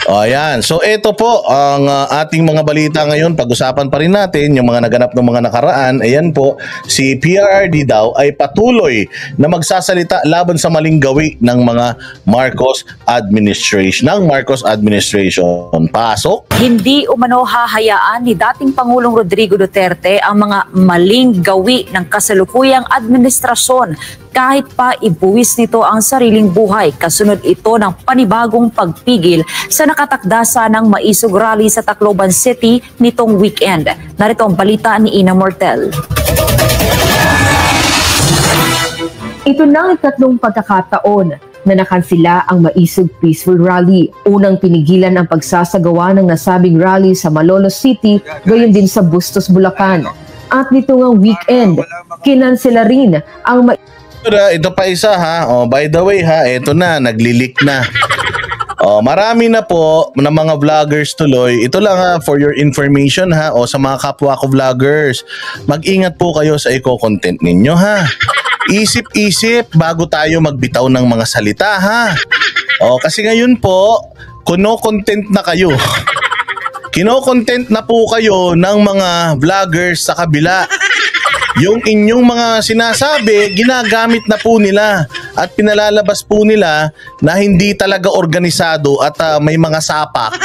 Ayan. So ito po ang ating mga balita ngayon. Pag-usapan pa rin natin yung mga naganap ng mga nakaraan. Ayan po, si PRRD daw ay patuloy na magsasalita laban sa maling gawi ng mga Marcos administration. Pasok. Hindi umano hahayaan ni dating Pangulong Rodrigo Duterte ang mga maling gawi ng kasalukuyang administrasyon kahit pa ibuwis nito ang sariling buhay. Kasunod ito ng panibagong pagpigil sa nakatakdasa ng maisog rally sa Tacloban City nitong weekend. Narito ang balita ni Ina Mortel. Ito na ang ikatlong pagkakataon na nakansila ang maisog peaceful rally. Unang pinigilan ang pagsasagawa ng nasabing rally sa Malolos City, gayon din sa Bustos, Bulacan. At nito ngang weekend, kinansela rin ang Ito pa isa ha. Oh, by the way ha, ito na, naglilik na. Oh, marami na po ng mga vloggers tuloy. Ito lang ha, for your information ha, o sa mga kapwa ko vloggers. Mag-ingat po kayo sa eco-content ninyo ha. Isip-isip bago tayo magbitaw ng mga salita ha. Oh, kasi ngayon po, kuno-content na kayo. Kino-content na po kayo ng mga vloggers sa kabila. Yung inyong mga sinasabi, ginagamit na po nila at pinalalabas po nila na hindi talaga organisado at may mga sapak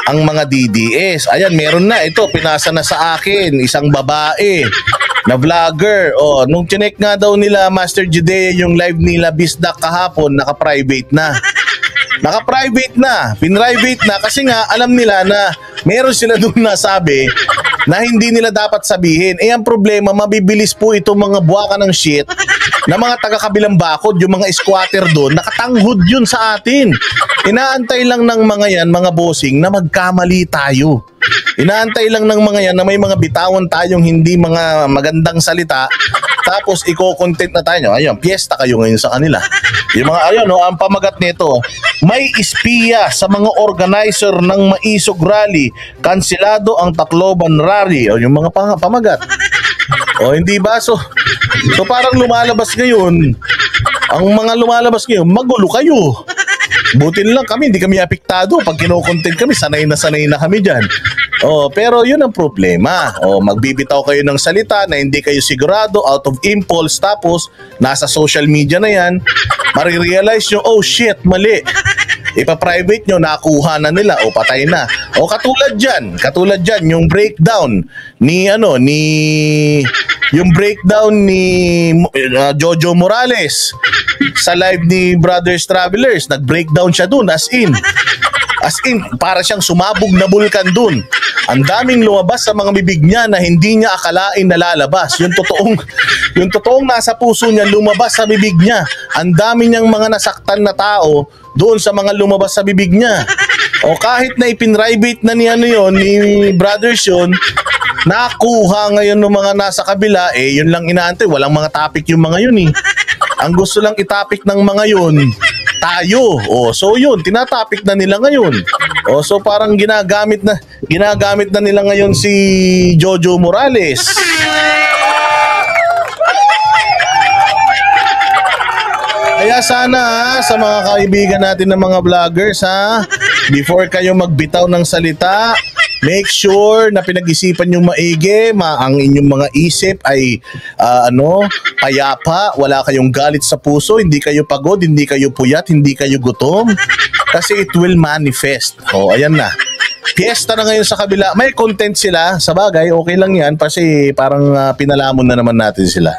ang mga DDS. Ayan, meron na. Ito, pinasa na sa akin. Isang babae na vlogger. Oh, nung chinek nga daw nila, Master Judea, yung live nila Bisdak kahapon, naka-private na. Naka-private na. Pin-private na kasi nga alam nila na meron sila doon nasabi na hindi nila dapat sabihin. Eh ang problema, mabibilis po itong mga buwaka ng shit na mga taga-kabilang bakod, yung mga squatter doon, nakatanghod yun sa atin. Inaantay lang ng mga yan, mga bossing, na magkamali tayo. Inaantay lang ng mga yan na may mga bitawan tayong hindi mga magandang salita, tapos i-content na tayo. Ayun, piyesta kayo ngayon sa kanila. Yung mga, ayun, no, ang pamagat nito, may espiya sa mga organizer ng Maisog Rally, kansilado ang Tacloban Rally. O yung mga pamagat. O hindi ba? So parang lumalabas ngayon, ang mga lumalabas ngayon, magulo kayo. Buti lang kami, hindi kami apektado. Pag kino-content kami, sanay na kami dyan. Oh, pero yun ang problema. Oh, magbibitaw kayo ng salita na hindi kayo sigurado, out of impulse, tapos nasa social media na yan, marirealize nyo, oh shit, mali. Ipa-private nyo, nakuha na nila, o patay na. O katulad dyan, yung breakdown ni Jojo Morales sa live ni Brothers Travelers. Nag-breakdown siya dun, as in, para siyang sumabog na bulkan dun. Ang daming lumabas sa mga bibig niya na hindi niya akalain na lalabas. Yung totoong nasa puso niya lumabas sa bibig niya. Ang dami niyang mga nasaktan na tao doon sa mga lumabas sa bibig niya. O kahit na ipinribate na ni Brothers yun, nakuha ngayon ng mga nasa kabila, yun lang inaantay. Walang mga topic yung mga yun eh. Ang gusto lang itapik ng mga yun, tayo. O so yun, tinatapik na nila ngayon. O so parang ginagamit na nila ngayon si Jojo Morales. Kaya sana sa mga kaibigan natin ng mga vloggers before kayo magbitaw ng salita, make sure na pinag-isipan yung maigi, ang inyong mga isip ay payapa, wala kayong galit sa puso, hindi kayo pagod, hindi kayo puyat, hindi kayo gutom, kasi it will manifest. O ayan na. Fiesta na ngayon sa kabila. May content sila, sa bagay, okay lang yan kasi parang pinalamon na naman natin sila.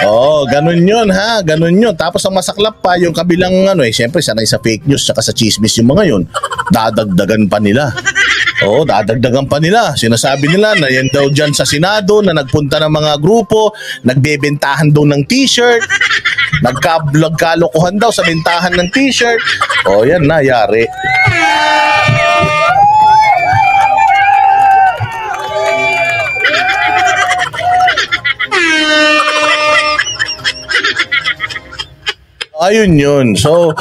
Oh, ganun yun ha, ganun yun. Tapos ang masaklap pa, yung kabilang siyempre sanay sa fake news saka sa chismis yung mga yun. Dadagdagan pa nila. Oo, dadagdagan pa nila. Sinasabi nila na yan daw dyan sa Senado na nagpunta ng mga grupo, nagbebentahan daw ng t-shirt, nagkalokohan daw sa bentahan ng t-shirt. Oh, yan na, yari. Ayun yun. So,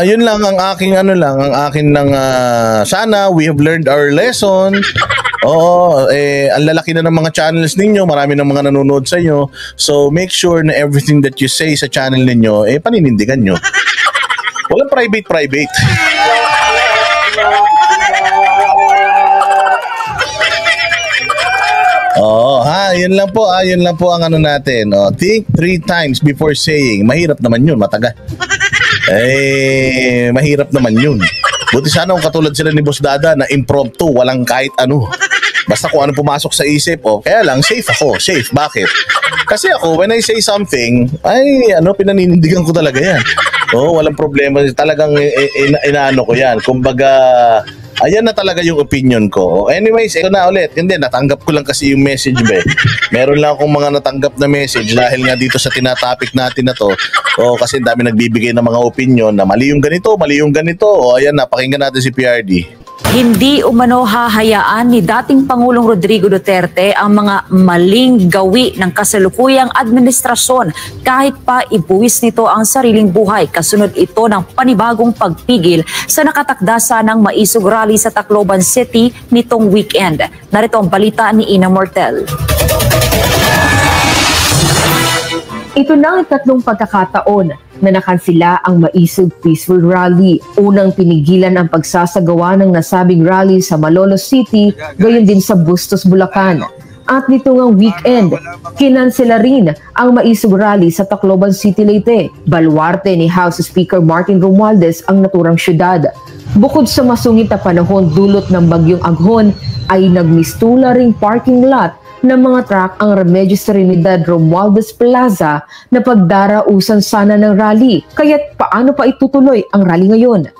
yun lang ang aking sana we have learned our lesson. Oo, ang lalaki na ng mga channels ninyo, marami ng mga nanonood sa inyo. So make sure na everything that you say sa channel ninyo, paninindigan nyo. Walang private. Oo, yun lang po ang ano natin. Think 3 times before saying. Mahirap naman yun, matagal. Mahirap naman yun. Buti sana kung katulad sila ni Boss Dada na impromptu, walang kahit ano. Basta kung ano pumasok sa isip, kaya lang safe ako. Safe, bakit? Kasi ako, when I say something, pinaninindigan ko talaga yan. Walang problema. Talagang inaano ko yan. Kumbaga, ayan na talaga yung opinion ko. Anyways, ito na ulit. Hindi, natanggap ko lang kasi yung message ba. Meron lang akong mga natanggap na message dahil nga dito sa tinatopic natin na to. Kasi dami nagbibigay ng mga opinion na mali yung ganito. Ayan na, pakinggan natin si PRD. Hindi umano hahayaan ni dating Pangulong Rodrigo Duterte ang mga maling gawi ng kasalukuyang administrasyon kahit pa ibuwis nito ang sariling buhay. Kasunod ito ng panibagong pagpigil sa nakatakda sanang maisog rally sa Tacloban City nitong weekend. Narito ang balita ni Ina Mortel. Ito na ang ikatlong pagkakataon na nakansela ang maisog peaceful rally. Unang pinigilan ang pagsasagawa ng nasabing rally sa Malolos City, gayon din sa Bustos, Bulacan. At nito ngang weekend, kinansela rin ang maisog rally sa Tacloban City, Leyte. Baluarte ni House Speaker Martin Romualdez ang naturang syudad. Bukod sa masungit na panahon dulot ng bagyong Aghon, ay nagmistula ring parking lot ng mga truck ang Remedios Trinidad Romualdez Plaza na pagdarausan sana ng rally. Kaya't paano pa itutuloy ang rally ngayon?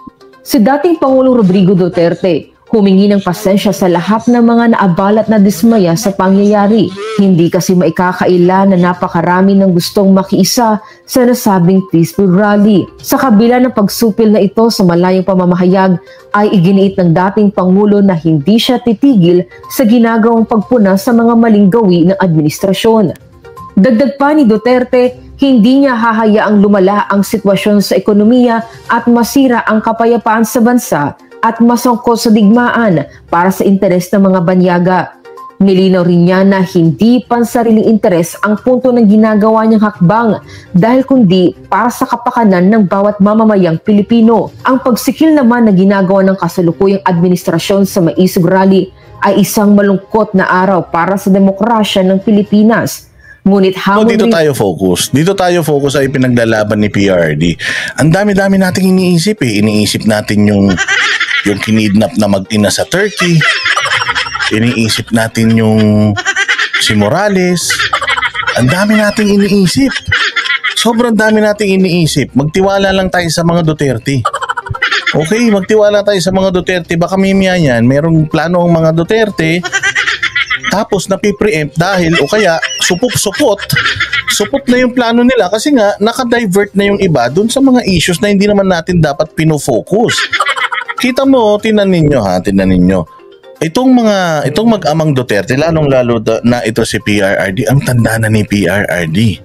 Si dating Pangulong Rodrigo Duterte humingi ng pasensya sa lahat ng mga naabalat na dismaya sa pangyayari. Hindi kasi maikakaila na napakarami ng gustong makiisa sa nasabing peaceful rally. Sa kabila ng pagsupil na ito sa malayong pamamahayag, ay iginiit ng dating Pangulo na hindi siya titigil sa ginagawang pagpuna sa mga maling gawi ng administrasyon. Dagdag pa ni Duterte, hindi niya hahayaang lumala ang sitwasyon sa ekonomiya at masira ang kapayapaan sa bansa at masangkot sa digmaan para sa interes ng mga banyaga. Nilinaw rin niya na hindi pansariling interes ang punto ng ginagawa niyang hakbang dahil kundi para sa kapakanan ng bawat mamamayang Pilipino. Ang pagsikil naman na ginagawa ng kasalukuyang administrasyon sa maisog rally ay isang malungkot na araw para sa demokrasya ng Pilipinas. Ngunit dito tayo focus sa ipinaglalaban ni PRD. Ang dami-dami nating iniisip Iniisip natin yung kinidnap na mag-ina sa Turkey. Iniisip natin yung si Morales. Ang dami nating iniisip. Sobrang dami nating iniisip. Magtiwala lang tayo sa mga Duterte. Okay, magtiwala tayo sa mga Duterte. Baka mimya yan, merong plano ang mga Duterte. Tapos napipreempt dahil o kaya supot na yung plano nila kasi nga nakadivert na yung iba dun sa mga issues na hindi naman natin dapat pinofocus. Kita mo, tinan ninyo. Itong mag-amang Duterte, lalong-lalo na ito si PRRD, ang tanda na ni PRRD.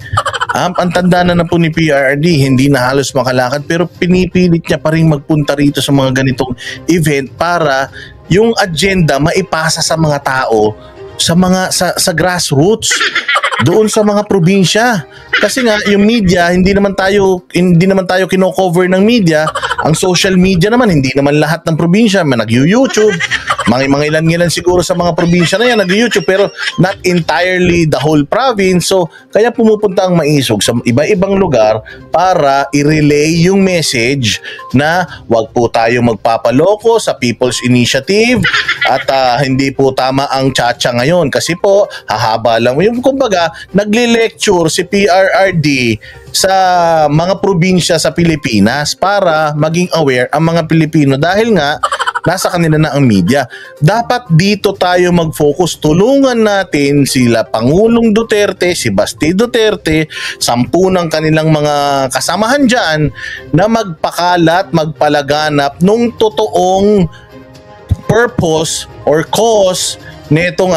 Ang tanda na po ni PRRD, hindi na halos makalakad pero pinipilit niya pa rin magpunta rito sa mga ganitong event para yung agenda maipasa sa mga tao sa grassroots, doon sa mga probinsya. Kasi nga yung media, hindi naman tayo kino-cover ng media. Ang social media naman, hindi naman lahat ng probinsya nag-YouTube. Mga ilan siguro sa mga probinsya na yan nag-YouTube pero not entirely the whole province. So kaya pumupunta ang maisog sa iba-ibang lugar para i-relay yung message na wag po tayo magpapaloko sa People's Initiative at hindi po tama ang tsa-tsa ngayon kasi po hahaba lang yung kumbaga nagle-lecture si PRRD sa mga probinsya sa Pilipinas para maging aware ang mga Pilipino dahil nga nasa kanila na ang media. Dapat dito tayo mag-focus. Tulungan natin sila Pangulong Duterte, si Basti Duterte, 10 ng kanilang mga kasamahan dyan na magpakalat, magpalaganap nung totoong purpose or cause netong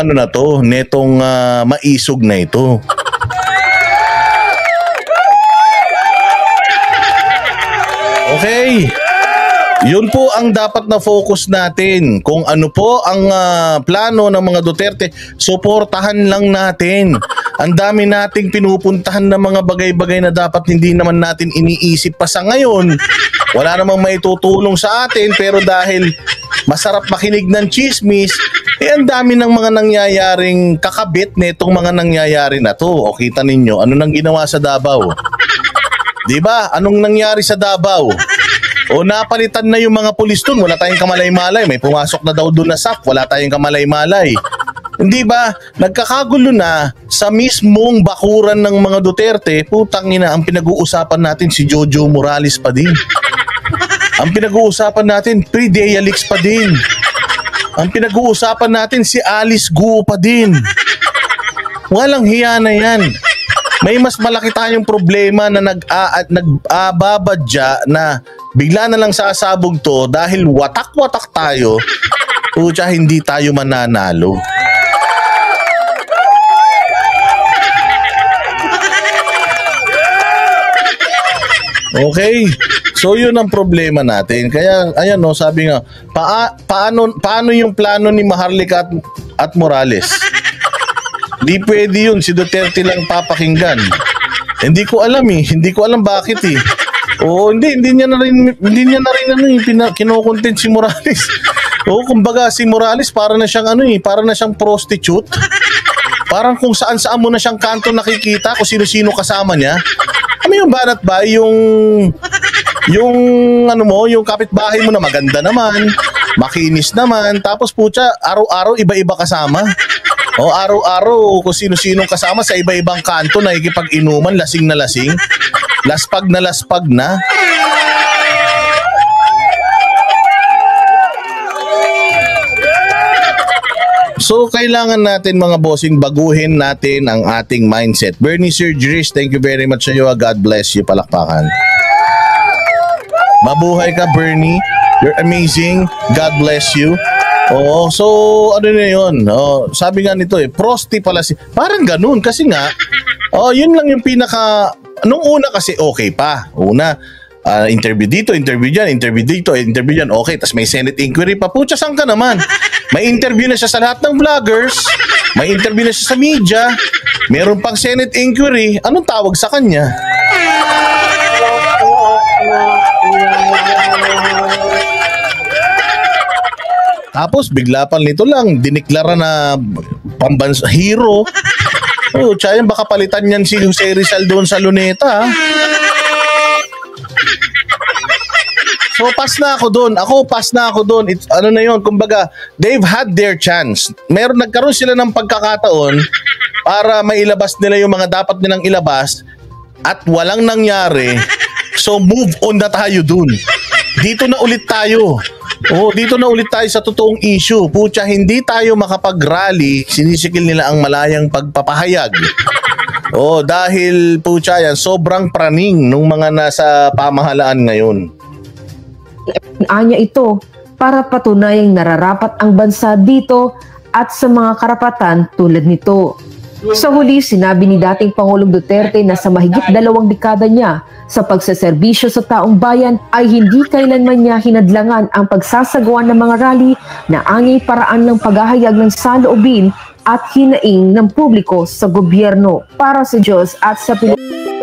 maisog na ito. Okay. Yun po ang dapat na focus natin. Kung ano po ang plano ng mga Duterte, suportahan lang natin. Ang dami nating pinupuntahan ng mga bagay-bagay na dapat hindi naman natin iniisip pa sa ngayon. Wala namang maitutulong sa atin, pero dahil masarap makinig ng chismis, ang dami ng mga nangyayaring kakabit nitong mga nangyayari na to. O kita ninyo, ano nang ginawa sa Davao? Diba? Anong nangyari sa Davao? O napalitan na yung mga pulis doon, wala tayong kamalay-malay, may pumasok na daw doon na SAF, wala tayong kamalay-malay. Hindi ba? Nagkakagulo na sa mismong bakuran ng mga Duterte, putang ina, ang pinag-uusapan natin si Jojo Morales pa din. Ang pinag-uusapan natin, Pre-Dea Lix pa din. Ang pinag-uusapan natin si Alice Guo pa din. Walang hiya na yan. May mas malaki tayong problema na nag-ababadya na bigla na lang sasabog to dahil watak-watak tayo, pucha, hindi tayo mananalo. Okay? So yun ang problema natin. Kaya ayan no, sabi nga, paano yung plano ni Maharlika at Morales? Di pwede yun, si Duterte lang papakinggan. Hindi ko alam hindi ko alam bakit Oo, hindi niya na rin kino-content si Morales. Oo, kumbaga si Morales para na siyang para na siyang prostitute. Parang kung saan-saan mo na siyang kanto nakikita, kung sino-sino kasama niya. Yung banat ba yung yung kapitbahay mo na maganda naman, makinis naman, tapos putya, araw-araw iba-iba kasama. O araw-araw kung sino-sinong kasama sa iba-ibang kanto, nakikipag-inuman, lasing na lasing, laspag na. So kailangan natin mga bossing, baguhin natin ang ating mindset. Bernie Surgeries, thank you very much sa iyo. God bless you, palakpakan. Mabuhay ka, Bernie. You're amazing. God bless you. Oo, so ano na yun? Sabi nga nito prosti pala parang ganun kasi nga, yun lang yung pinaka, nung una kasi okay pa. Una, interview dito, interview dyan, interview dito, interview dyan, okay, tas may Senate inquiry pa. Pucha, saan ka naman? May interview na siya sa lahat ng vloggers, may interview na siya sa media, meron pang Senate inquiry. Anong tawag sa kanya? Tapos bigla pa nito lang diniklara na pambansa hero. Tsaya baka palitan niyan si Jose Rizal doon sa Luneta. So pass na ako doon. Ano na yun, kumbaga they've had their chance. Nagkaroon sila ng pagkakataon para mailabas nila yung mga dapat nilang ilabas at walang nangyari. So move on na tayo doon. Dito na ulit tayo sa totoong issue. Pucha, hindi tayo makapag-rally, sinisikil nila ang malayang pagpapahayag. Dahil pucha yan, sobrang praning nung mga nasa pamahalaan ngayon. Anya ito para patunayang nararapat ang bansa dito at sa mga karapatan tulad nito. Sa huli, sinabi ni dating Pangulong Duterte na sa mahigit 2 dekada niya sa pagseserbisyo sa taong bayan ay hindi kailanman niya hinadlangan ang pagsasagawa ng mga rally na angay paraan ng paghahayag ng saloobin at hinaing ng publiko sa gobyerno para sa Diyos at sa Pilipinas.